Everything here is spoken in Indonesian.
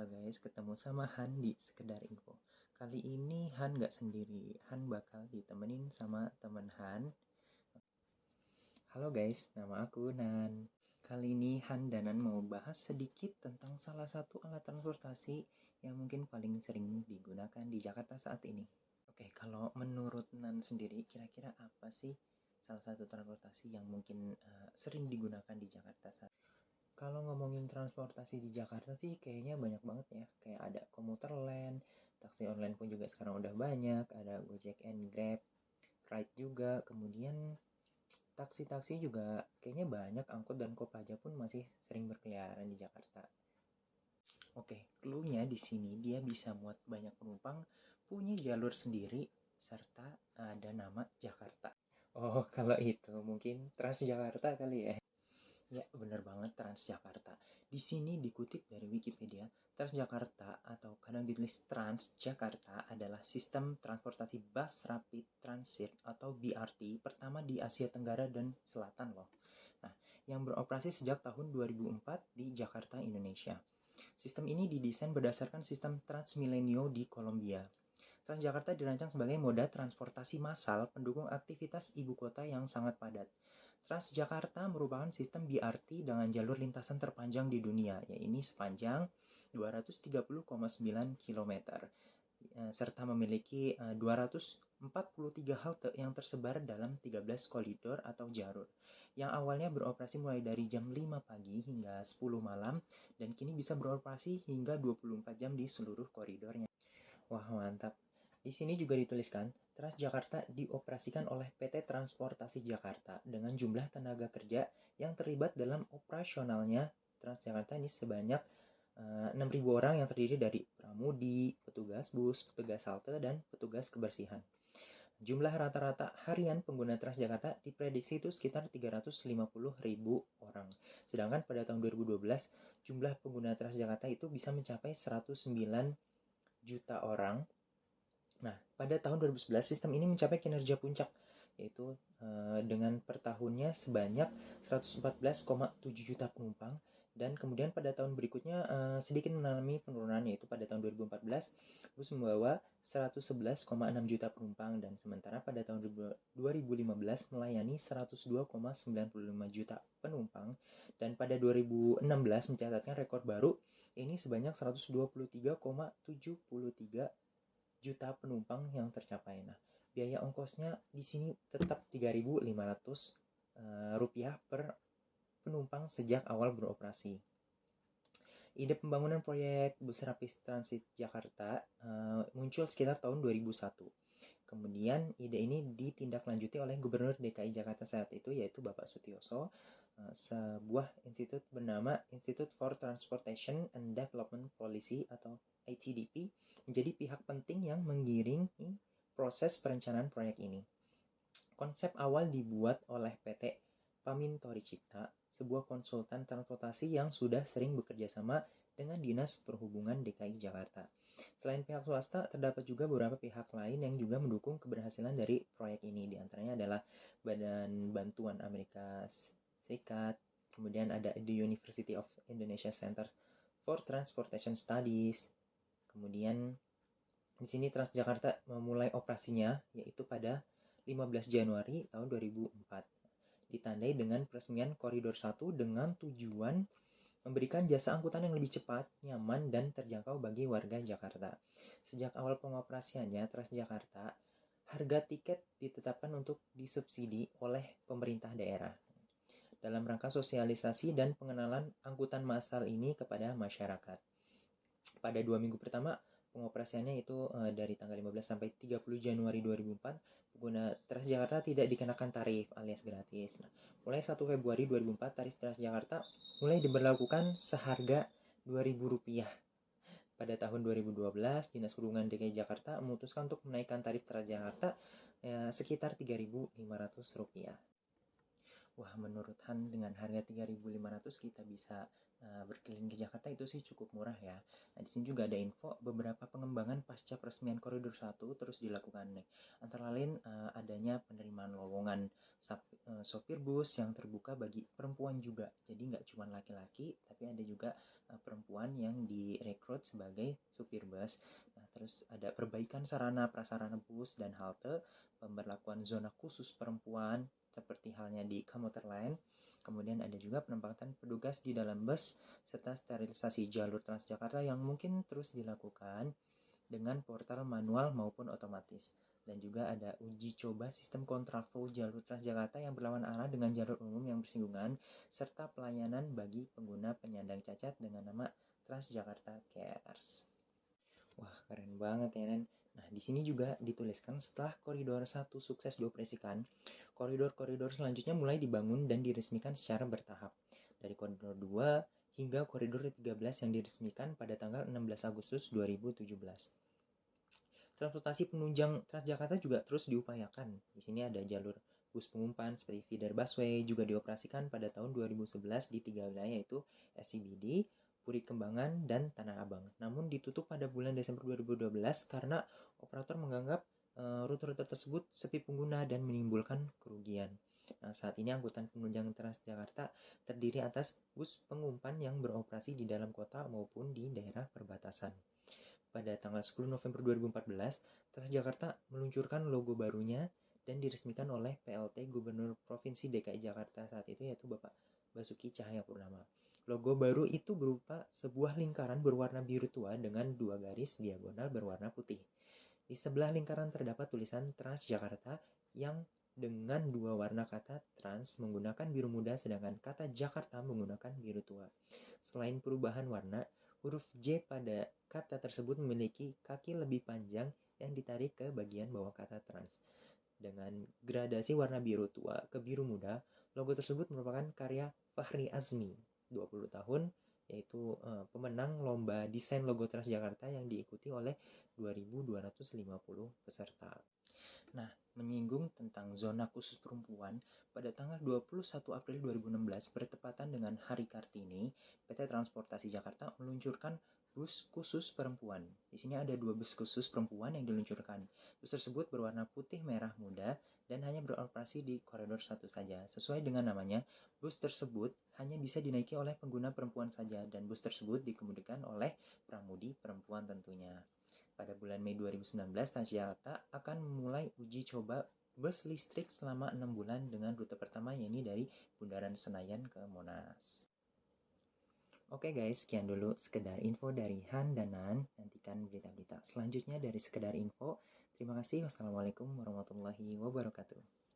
guys, ketemu sama Han di Sekedar Info. Kali ini Han gak sendiri, Han bakal ditemenin sama temen Han. Halo guys, nama aku Nan. Kali ini Han dan Nan mau bahas sedikit tentang salah satu alat transportasi yang mungkin paling sering digunakan di Jakarta saat ini. Oke, kalau menurut Nan sendiri, kira-kira apa sih salah satu transportasi yang mungkin sering digunakan di Jakarta saat ini? Kalau ngomongin transportasi di Jakarta sih kayaknya banyak banget ya. Kayak ada komuter lain, taksi online pun juga sekarang udah banyak, ada Gojek and Grab, Ride juga, kemudian taksi-taksi juga kayaknya banyak, angkot dan Kopaja pun masih sering berkeliaran di Jakarta. Oke, clue-nya di sini dia bisa muat banyak penumpang, punya jalur sendiri, serta ada nama Jakarta. Oh, kalau itu mungkin Transjakarta kali ya. Ya, benar banget Transjakarta. Di sini dikutip dari Wikipedia, Transjakarta atau kadang ditulis Transjakarta adalah sistem transportasi bus rapid transit atau BRT pertama di Asia Tenggara dan Selatan loh. Nah, yang beroperasi sejak tahun 2004 di Jakarta, Indonesia. Sistem ini didesain berdasarkan sistem Transmilenio di Kolombia. Transjakarta dirancang sebagai moda transportasi massal pendukung aktivitas ibu kota yang sangat padat. Transjakarta merupakan sistem BRT dengan jalur lintasan terpanjang di dunia, yaitu sepanjang 230,9 km, serta memiliki 243 halte yang tersebar dalam 13 koridor atau jalur, yang awalnya beroperasi mulai dari jam 5 pagi hingga 10 malam, dan kini bisa beroperasi hingga 24 jam di seluruh koridornya. Wah, mantap. Di sini juga dituliskan, Transjakarta dioperasikan oleh PT Transportasi Jakarta dengan jumlah tenaga kerja yang terlibat dalam operasionalnya Transjakarta ini sebanyak 6.000 orang yang terdiri dari pramudi, petugas bus, petugas halte, dan petugas kebersihan. Jumlah rata-rata harian pengguna Transjakarta diprediksi itu sekitar 350.000 orang. Sedangkan pada tahun 2012, jumlah pengguna Transjakarta itu bisa mencapai 109 juta orang. Nah, pada tahun 2011 sistem ini mencapai kinerja puncak, yaitu dengan per tahunnya sebanyak 114,7 juta penumpang, dan kemudian pada tahun berikutnya sedikit mengalami penurunan, yaitu pada tahun 2014 bus membawa 111,6 juta penumpang, dan sementara pada tahun 2015 melayani 102,95 juta penumpang, dan pada 2016 mencatatkan rekor baru, ini sebanyak 123,73 juta penumpang yang tercapai. Nah, biaya ongkosnya di sini tetap 3.500 rupiah per penumpang sejak awal beroperasi. Ide pembangunan proyek bus rapid transit Jakarta muncul sekitar tahun 2001. Kemudian ide ini ditindaklanjuti oleh Gubernur DKI Jakarta saat itu, yaitu Bapak Sutioso. Sebuah institut bernama Institute for Transportation and Development Policy atau ITDP menjadi pihak penting yang mengiringi proses perencanaan proyek ini. Konsep awal dibuat oleh PT Pamintori Cipta, sebuah konsultan transportasi yang sudah sering bekerja sama dengan Dinas Perhubungan DKI Jakarta. Selain pihak swasta, terdapat juga beberapa pihak lain yang juga mendukung keberhasilan dari proyek ini. Di antaranya adalah Badan Bantuan Amerika Serikat, kemudian ada The University of Indonesia Center for Transportation Studies. Kemudian di sini Transjakarta memulai operasinya yaitu pada 15 Januari tahun 2004. Ditandai dengan peresmian Koridor 1 dengan tujuan memberikan jasa angkutan yang lebih cepat, nyaman, dan terjangkau bagi warga Jakarta. Sejak awal pengoperasiannya, Transjakarta, harga tiket ditetapkan untuk disubsidi oleh pemerintah daerah dalam rangka sosialisasi dan pengenalan angkutan massal ini kepada masyarakat. Pada 2 minggu pertama pengoperasiannya itu dari tanggal 15 sampai 30 Januari 2004, pengguna Transjakarta tidak dikenakan tarif alias gratis. Nah, mulai 1 Februari 2004 tarif Transjakarta mulai diberlakukan seharga Rp2.000. Pada tahun 2012, Dinas Perhubungan DKI Jakarta memutuskan untuk menaikkan tarif Transjakarta sekitar Rp3.500. Wah, menurut Han dengan harga 3.500 kita bisa berkeliling ke Jakarta itu sih cukup murah ya. Nah, di sini juga ada info beberapa pengembangan pasca peresmian Koridor 1 terus dilakukan nih. Antara lain adanya penerimaan lowongan sopir bus yang terbuka bagi perempuan juga. Jadi nggak cuma laki-laki, tapi ada juga perempuan yang direkrut sebagai supir bus. Nah, terus ada perbaikan sarana prasarana bus dan halte, pemberlakuan zona khusus perempuan seperti halnya di komuter lain. Kemudian ada juga penempatan petugas di dalam bus serta sterilisasi jalur Transjakarta yang mungkin terus dilakukan dengan portal manual maupun otomatis. Dan juga ada uji coba sistem kontraflow jalur Transjakarta yang berlawan arah dengan jalur umum yang bersinggungan serta pelayanan bagi pengguna penyandang cacat dengan nama Transjakarta Cares. Wah, keren banget ya, Nen. Nah, di sini juga dituliskan setelah koridor 1 sukses dioperasikan, koridor-koridor selanjutnya mulai dibangun dan diresmikan secara bertahap. Dari koridor 2 hingga koridor 13 yang diresmikan pada tanggal 16 Agustus 2017. Transportasi penunjang Transjakarta juga terus diupayakan. Di sini ada jalur bus pengumpan seperti feeder busway juga dioperasikan pada tahun 2011 di 3 wilayah yaitu SCBD, Puri Kembangan, dan Tanah Abang. Namun ditutup pada bulan Desember 2012 karena operator menganggap rute-rute tersebut sepi pengguna dan menimbulkan kerugian. Nah, saat ini angkutan penunjang Transjakarta terdiri atas bus pengumpan yang beroperasi di dalam kota maupun di daerah perbatasan. Pada tanggal 10 November 2014, Transjakarta meluncurkan logo barunya dan diresmikan oleh PLT Gubernur Provinsi DKI Jakarta saat itu yaitu Bapak Basuki Cahayapurnama. Logo baru itu berupa sebuah lingkaran berwarna biru tua dengan dua garis diagonal berwarna putih. Di sebelah lingkaran terdapat tulisan Transjakarta yang dengan dua warna kata trans menggunakan biru muda sedangkan kata Jakarta menggunakan biru tua. Selain perubahan warna, huruf J pada kata tersebut memiliki kaki lebih panjang yang ditarik ke bagian bawah kata trans. Dengan gradasi warna biru tua ke biru muda, logo tersebut merupakan karya Fahri Azmi, 20 tahun, yaitu pemenang lomba desain logo Transjakarta yang diikuti oleh 2.250 peserta. Nah, menyinggung tentang zona khusus perempuan, pada tanggal 21 April 2016 bertepatan dengan Hari Kartini, PT Transportasi Jakarta meluncurkan bus khusus perempuan. Di sini ada 2 bus khusus perempuan yang diluncurkan. Bus tersebut berwarna putih merah muda dan hanya beroperasi di koridor 1 saja. Sesuai dengan namanya, bus tersebut hanya bisa dinaiki oleh pengguna perempuan saja dan bus tersebut dikemudikan oleh pramudi perempuan tentunya. Pada bulan Mei 2019, Transjakarta akan memulai uji coba bus listrik selama 6 bulan dengan rute pertama yakni dari Bundaran Senayan ke Monas. Oke guys, sekian dulu sekedar info dari Han dan Nan. Nantikan berita-berita selanjutnya dari sekedar info. Terima kasih. Wassalamualaikum warahmatullahi wabarakatuh.